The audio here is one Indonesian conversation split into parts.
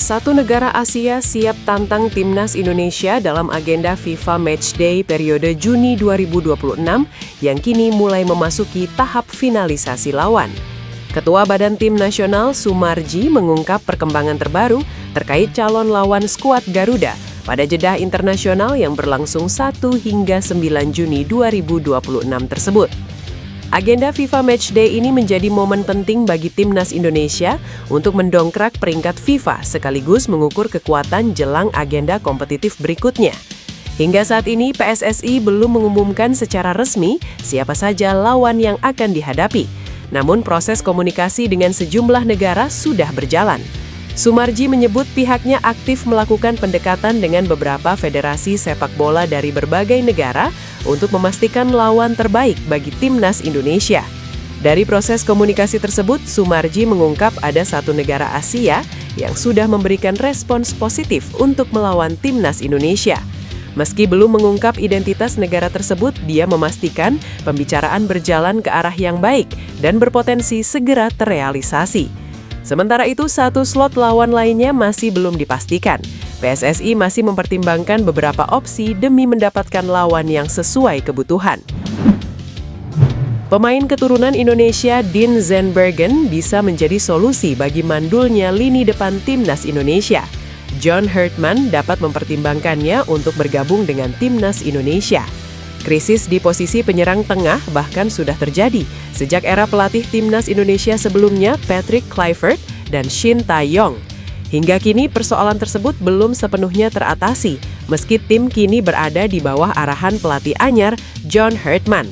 Satu negara Asia siap tantang timnas Indonesia dalam agenda FIFA Matchday periode Juni 2026 yang kini mulai memasuki tahap finalisasi lawan. Ketua Badan Tim Nasional Sumarji mengungkap perkembangan terbaru terkait calon lawan skuad Garuda pada jeda internasional yang berlangsung 1 hingga 9 Juni 2026 tersebut. Agenda FIFA Matchday ini menjadi momen penting bagi timnas Indonesia untuk mendongkrak peringkat FIFA sekaligus mengukur kekuatan jelang agenda kompetitif berikutnya. Hingga saat ini PSSI belum mengumumkan secara resmi siapa saja lawan yang akan dihadapi. Namun proses komunikasi dengan sejumlah negara sudah berjalan. Sumarji menyebut pihaknya aktif melakukan pendekatan dengan beberapa federasi sepak bola dari berbagai negara untuk memastikan lawan terbaik bagi timnas Indonesia. Dari proses komunikasi tersebut, Sumarji mengungkap ada satu negara Asia yang sudah memberikan respons positif untuk melawan timnas Indonesia. Meski belum mengungkap identitas negara tersebut, dia memastikan pembicaraan berjalan ke arah yang baik dan berpotensi segera terrealisasi. Sementara itu, satu slot lawan lainnya masih belum dipastikan. PSSI masih mempertimbangkan beberapa opsi demi mendapatkan lawan yang sesuai kebutuhan. Pemain keturunan Indonesia Dean Zandbergen bisa menjadi solusi bagi mandulnya lini depan timnas Indonesia. John Hartman dapat mempertimbangkannya untuk bergabung dengan timnas Indonesia. Krisis di posisi penyerang tengah bahkan sudah terjadi sejak era pelatih timnas Indonesia sebelumnya Patrick Kluivert dan Shin Tae-yong. Hingga kini persoalan tersebut belum sepenuhnya teratasi, meski tim kini berada di bawah arahan pelatih anyar John Hartman.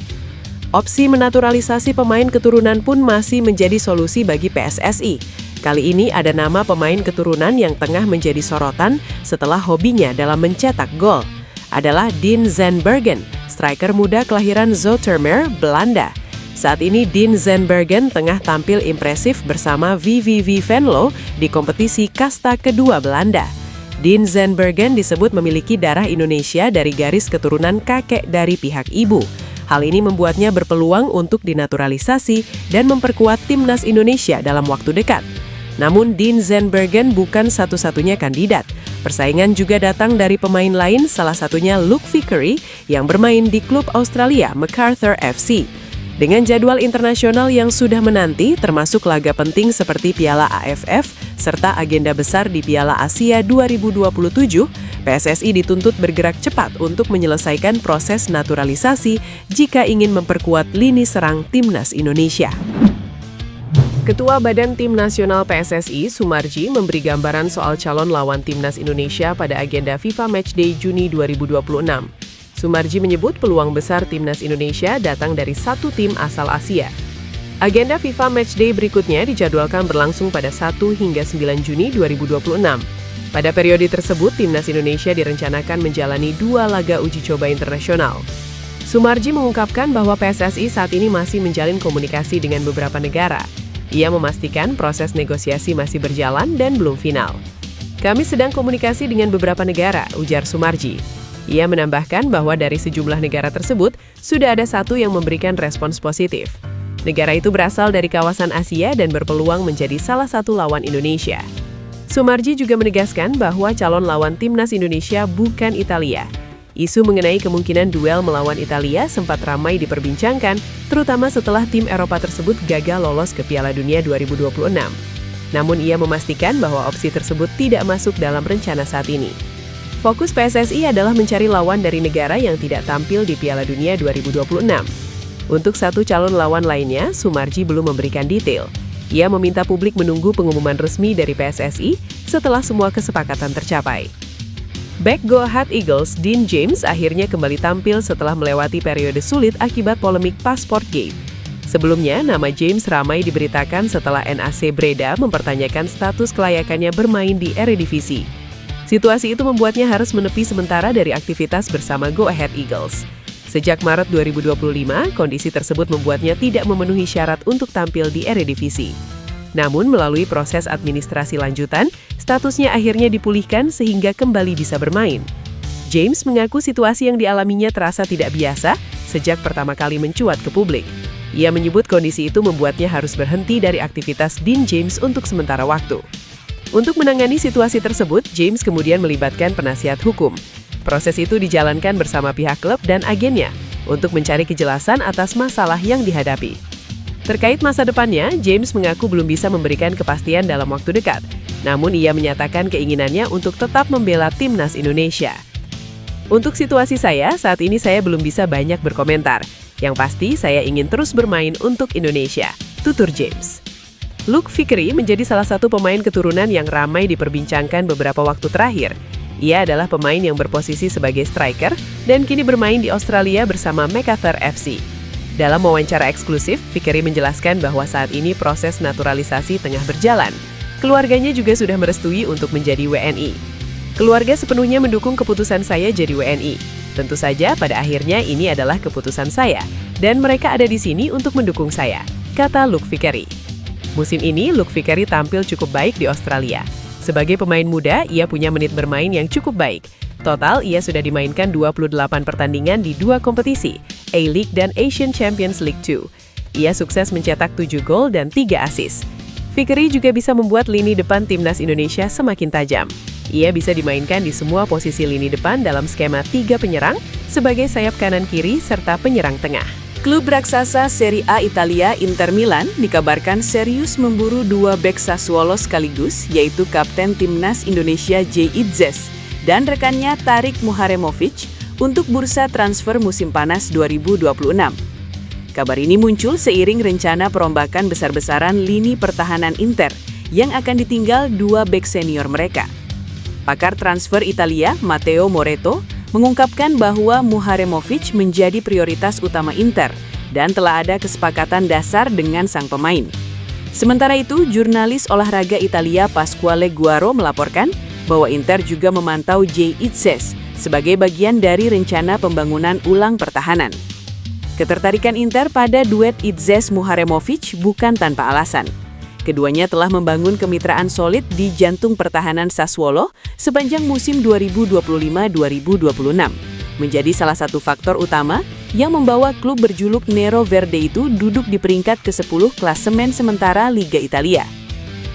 Opsi menaturalisasi pemain keturunan pun masih menjadi solusi bagi PSSI. Kali ini ada nama pemain keturunan yang tengah menjadi sorotan setelah hobinya dalam mencetak gol. Adalah Dean Zandbergen, striker muda kelahiran Zoetermeer, Belanda. Saat ini Dean Zandbergen tengah tampil impresif bersama VVV Venlo di kompetisi kasta kedua Belanda. Dean Zandbergen disebut memiliki darah Indonesia dari garis keturunan kakek dari pihak ibu. Hal ini membuatnya berpeluang untuk dinaturalisasi dan memperkuat timnas Indonesia dalam waktu dekat. Namun Dean Zandbergen bukan satu-satunya kandidat. Persaingan juga datang dari pemain lain, salah satunya Luke Vickery yang bermain di klub Australia MacArthur FC. Dengan jadwal internasional yang sudah menanti, termasuk laga penting seperti Piala AFF serta agenda besar di Piala Asia 2027, PSSI dituntut bergerak cepat untuk menyelesaikan proses naturalisasi jika ingin memperkuat lini serang timnas Indonesia. Ketua Badan Tim Nasional PSSI, Sumarji, memberi gambaran soal calon lawan timnas Indonesia pada agenda FIFA Matchday Juni 2026. Sumarji menyebut peluang besar timnas Indonesia datang dari satu tim asal Asia. Agenda FIFA Matchday berikutnya dijadwalkan berlangsung pada 1 hingga 9 Juni 2026. Pada periode tersebut, timnas Indonesia direncanakan menjalani 2 laga uji coba internasional. Sumarji mengungkapkan bahwa PSSI saat ini masih menjalin komunikasi dengan beberapa negara. Ia memastikan proses negosiasi masih berjalan dan belum final. Kami sedang komunikasi dengan beberapa negara, ujar Sumarji. Ia menambahkan bahwa dari sejumlah negara tersebut, sudah ada satu yang memberikan respons positif. Negara itu berasal dari kawasan Asia dan berpeluang menjadi salah satu lawan Indonesia. Sumarji juga menegaskan bahwa calon lawan timnas Indonesia bukan Italia. Isu mengenai kemungkinan duel melawan Italia sempat ramai diperbincangkan, terutama setelah tim Eropa tersebut gagal lolos ke Piala Dunia 2026. Namun ia memastikan bahwa opsi tersebut tidak masuk dalam rencana saat ini. Fokus PSSI adalah mencari lawan dari negara yang tidak tampil di Piala Dunia 2026. Untuk satu calon lawan lainnya, Sumarji belum memberikan detail. Ia meminta publik menunggu pengumuman resmi dari PSSI setelah semua kesepakatan tercapai. Back Go Ahead Eagles Dean James akhirnya kembali tampil setelah melewati periode sulit akibat polemik Passport Gate. Sebelumnya, nama James ramai diberitakan setelah NAC Breda mempertanyakan status kelayakannya bermain di Eredivisie. Situasi itu membuatnya harus menepi sementara dari aktivitas bersama Go Ahead Eagles. Sejak Maret 2025, kondisi tersebut membuatnya tidak memenuhi syarat untuk tampil di Eredivisie. Namun, melalui proses administrasi lanjutan, statusnya akhirnya dipulihkan sehingga kembali bisa bermain. James mengaku situasi yang dialaminya terasa tidak biasa sejak pertama kali mencuat ke publik. Ia menyebut kondisi itu membuatnya harus berhenti dari aktivitas Dean James untuk sementara waktu. Untuk menangani situasi tersebut, James kemudian melibatkan penasihat hukum. Proses itu dijalankan bersama pihak klub dan agennya untuk mencari kejelasan atas masalah yang dihadapi. Terkait masa depannya, James mengaku belum bisa memberikan kepastian dalam waktu dekat. Namun ia menyatakan keinginannya untuk tetap membela timnas Indonesia. Untuk situasi saya, saat ini saya belum bisa banyak berkomentar. Yang pasti, saya ingin terus bermain untuk Indonesia, tutur James. Luke Vickery menjadi salah satu pemain keturunan yang ramai diperbincangkan beberapa waktu terakhir. Ia adalah pemain yang berposisi sebagai striker dan kini bermain di Australia bersama Macarthur FC. Dalam wawancara eksklusif, Vickery menjelaskan bahwa saat ini proses naturalisasi tengah berjalan. Keluarganya juga sudah merestui untuk menjadi WNI. Keluarga sepenuhnya mendukung keputusan saya jadi WNI. Tentu saja pada akhirnya ini adalah keputusan saya, dan mereka ada di sini untuk mendukung saya, kata Luke Vickery. Musim ini, Luke Vickery tampil cukup baik di Australia. Sebagai pemain muda, ia punya menit bermain yang cukup baik. Total, ia sudah dimainkan 28 pertandingan di 2 kompetisi, A-League dan Asian Champions League 2. Ia sukses mencetak 7 gol dan 3 assist. Vickery juga bisa membuat lini depan timnas Indonesia semakin tajam. Ia bisa dimainkan di semua posisi lini depan dalam skema 3 penyerang, sebagai sayap kanan-kiri serta penyerang tengah. Klub raksasa Serie A Italia Inter Milan dikabarkan serius memburu 2 bek Sassuolo sekaligus, yaitu Kapten Timnas Indonesia Jay Itzes dan rekannya Tarik Muharemovic untuk bursa transfer musim panas 2026. Kabar ini muncul seiring rencana perombakan besar-besaran lini pertahanan Inter yang akan ditinggal 2 bek senior mereka. Pakar transfer Italia, Matteo Moretto, mengungkapkan bahwa Muharemovic menjadi prioritas utama Inter dan telah ada kesepakatan dasar dengan sang pemain. Sementara itu, jurnalis olahraga Italia Pasquale Guaro melaporkan bahwa Inter juga memantau Jay Itzes sebagai bagian dari rencana pembangunan ulang pertahanan. Ketertarikan Inter pada duet Itzes-Muharemovic bukan tanpa alasan. Keduanya telah membangun kemitraan solid di jantung pertahanan Sassuolo sepanjang musim 2025-2026, menjadi salah satu faktor utama yang membawa klub berjuluk Nero Verde itu duduk di peringkat ke-10 klasemen sementara Liga Italia.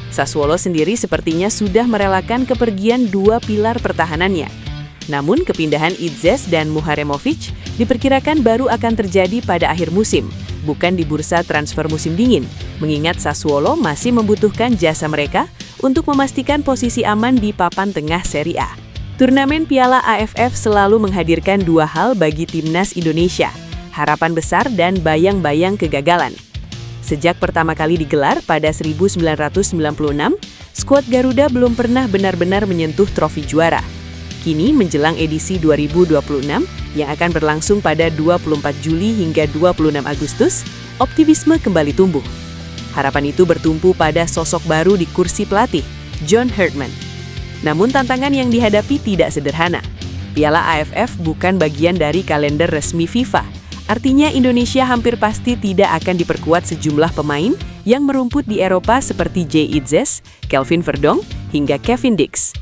Sassuolo sendiri sepertinya sudah merelakan kepergian 2 pilar pertahanannya. Namun kepindahan Itzes dan Muharemovic diperkirakan baru akan terjadi pada akhir musim, bukan di bursa transfer musim dingin, mengingat Sassuolo masih membutuhkan jasa mereka untuk memastikan posisi aman di papan tengah Serie A. Turnamen Piala AFF selalu menghadirkan 2 hal bagi timnas Indonesia, harapan besar dan bayang-bayang kegagalan. Sejak pertama kali digelar pada 1996, skuad Garuda belum pernah benar-benar menyentuh trofi juara. Kini menjelang edisi 2026 yang akan berlangsung pada 24 Juli hingga 26 Agustus, optimisme kembali tumbuh. Harapan itu bertumpu pada sosok baru di kursi pelatih, John Herdman. Namun tantangan yang dihadapi tidak sederhana. Piala AFF bukan bagian dari kalender resmi FIFA. Artinya Indonesia hampir pasti tidak akan diperkuat sejumlah pemain yang merumput di Eropa seperti Jay Itzes, Kelvin Verdong, hingga Kevin Dix.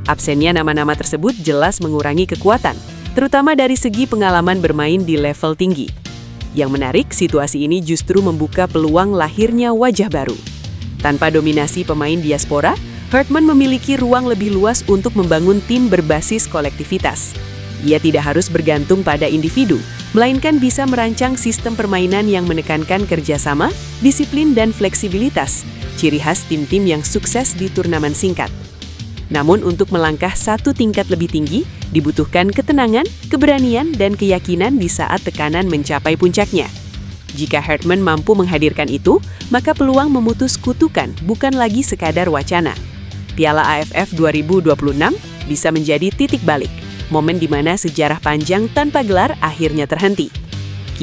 Absennya nama-nama tersebut jelas mengurangi kekuatan, terutama dari segi pengalaman bermain di level tinggi. Yang menarik, situasi ini justru membuka peluang lahirnya wajah baru. Tanpa dominasi pemain diaspora, Herdman memiliki ruang lebih luas untuk membangun tim berbasis kolektivitas. Ia tidak harus bergantung pada individu, melainkan bisa merancang sistem permainan yang menekankan kerjasama, disiplin, dan fleksibilitas, ciri khas tim-tim yang sukses di turnamen singkat. Namun untuk melangkah satu tingkat lebih tinggi, dibutuhkan ketenangan, keberanian, dan keyakinan di saat tekanan mencapai puncaknya. Jika Herdman mampu menghadirkan itu, maka peluang memutus kutukan bukan lagi sekadar wacana. Piala AFF 2026 bisa menjadi titik balik, momen di mana sejarah panjang tanpa gelar akhirnya terhenti.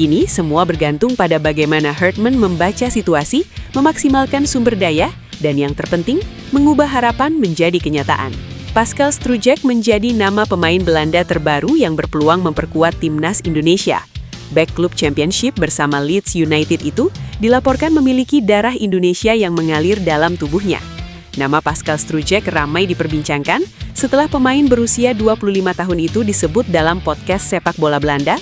Kini semua bergantung pada bagaimana Herdman membaca situasi, memaksimalkan sumber daya, dan yang terpenting, mengubah harapan menjadi kenyataan. Pascal Struijk menjadi nama pemain Belanda terbaru yang berpeluang memperkuat timnas Indonesia. Bek klub Championship bersama Leeds United itu dilaporkan memiliki darah Indonesia yang mengalir dalam tubuhnya. Nama Pascal Struijk ramai diperbincangkan setelah pemain berusia 25 tahun itu disebut dalam podcast sepak bola Belanda